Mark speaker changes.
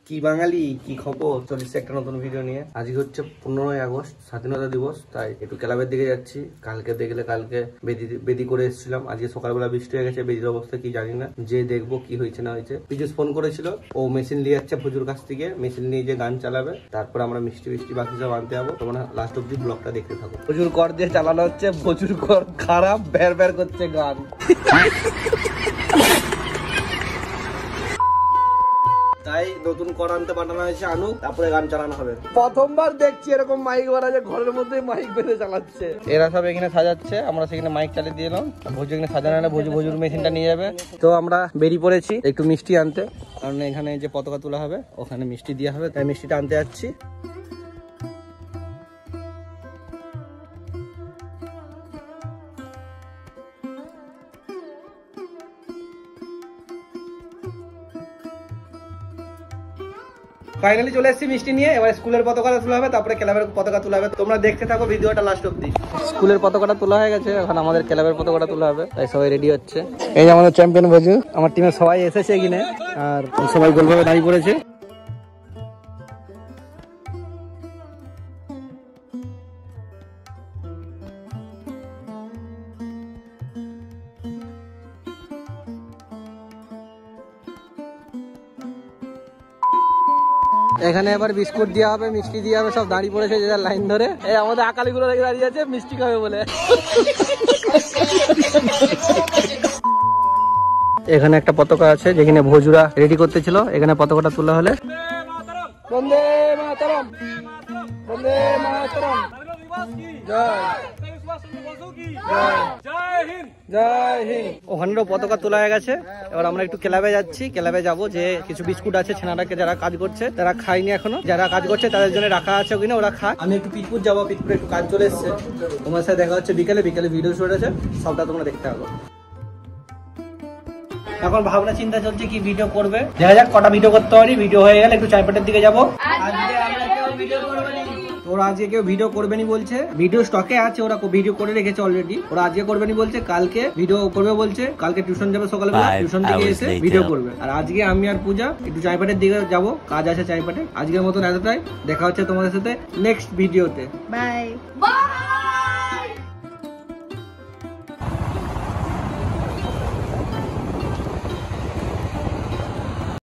Speaker 1: কি বাঙালি কি খবর, চলেছে একটা নতুন ভিডিও নিয়ে। আজকে হচ্ছে 15ই আগস্ট, স্বাধীনতা দিবস। তাই একটু ক্লাবের দিকে যাচ্ছি। কালকে দেখলে কালকে বেদি করে এসেছিলাম। আজকে সকালবেলা বৃষ্টি হয়ে গেছে, বেদির অবস্থা কি জানি না, যে দেখবো কি হয়েছে না হয়েছে। পিজুস ফোন করেছিল, ও মেশিন নিয়ে যাচ্ছে ভুজুর কাছ থেকে, মেশিন নিয়ে যে গান চালাবে, তারপর আমরা মিষ্টি বাকি সব আনতে যাবো। তোমরা লাস্ট অব্দি ব্লগটা দেখতে থাকো। প্রচুর কর দিয়ে চালানো হচ্ছে, প্রচুর কর খারাপ, বের করছে গান। তাই নতুন কর আনতে পাঠানো হয়েছে, আনুক তারপরে গান চালানো হবে। প্রথমবার দেখছি এরকম মাইক বাড়া যে ঘরের মধ্যে মাইক বেঁধে চালাচ্ছে। এরা সব এখানে সাজাচ্ছে, আমরা সেখানে মাইক চালিয়ে দিয়ে এলাম। ভোজ এখানে সাজানো হলে ভোজুর মেশিনটা নিয়ে যাবে। তো আমরা বেরিয়ে পড়েছি একটু মিষ্টি আনতে, কারণ এখানে যে পতাকা তোলা হবে ওখানে মিষ্টি দেওয়া হবে, তাই মিষ্টিটা আনতে যাচ্ছি। ফাইনালি চলে এসেছি মিষ্টি নিয়ে। এবার স্কুলের পতাকাটা তোলা হবে, তারপরে ক্লাবের পতাকা তোলা হবে। তোমরা দেখতে থাকো ভিডিওটা লাস্ট অব্দি। স্কুলের পতাকাটা তোলা হয়ে গেছে, এখন আমাদের ক্লাবের পতাকাটা তোলা হবে, তাই সবাই রেডি হচ্ছে। এই যে আমাদের চ্যাম্পিয়ন ভোজু, আমার টিমের সবাই এসেছে এখানে, আর সবাই গোলভাবে দাঁড়িয়ে পড়েছে। এখানে এবার বিস্কুট দেওয়া হবে, মিষ্টি দেওয়া হবে, সব দাঁড়িয়ে পড়েছে যে যার লাইন ধরে। এই আমাদের আকালিগুলো দাঁড়িয়ে আছে মিষ্টি খাবে বলে। এখানে একটা পতাকা আছে যেখানে ভোজুরা রেডি করতেছিল, এখানে পতাকাটা তোলা হলে বন্দে মাতরম, বন্দে মাতরম, জয় হিন্দ। ওখানেও পতাকা তোলা হয়ে গেছে। এবার আমরা একটু ক্লাবে যাচ্ছি, ক্লাবে যাবো। যে কিছু বিস্কুট আছে ছেনাটাকে যারা কাজ করছে তারা খায়নি এখনো, যারা কাজ করছে তাদের জন্য রাখা আছে ওখানে, ওরা খায়। আমি একটু পিটপুর যাবো, পিটপুরে একটু কাজ চলে এসছে। তোমার সাথে দেখা হচ্ছে বিকেলে ভিডিও শুট আছে, সবটা তোমরা দেখতে পাবো। এখন ভাবনা চিন্তা চলছে কি ভিডিও করবে, দেখা যাক কটা ভিডিও করতে পারি। ভিডিও হয়ে গেলে একটু চাইপাটের দিকে যাবো। ওরা আজকে কেউ ভিডিও করবে নি বলছে, ভিডিও স্টকে আছে, ওরা ভিডিও করে রেখেছে অলরেডি। ওরা আজকে করবে নি বলছে, কালকে ভিডিও করবে বলছে। কালকে টিউশন যাবে সকালবেলা, টিউশন থেকে এসে ভিডিও করবে। আর আজকে আমি আর পূজা একটু চাইপাটের দিকে যাবো, কাজ আছে চাইপাটে। আজকের মতন এতটাই, দেখা হচ্ছে তোমাদের সাথে নেক্সট ভিডিওতে। বাই।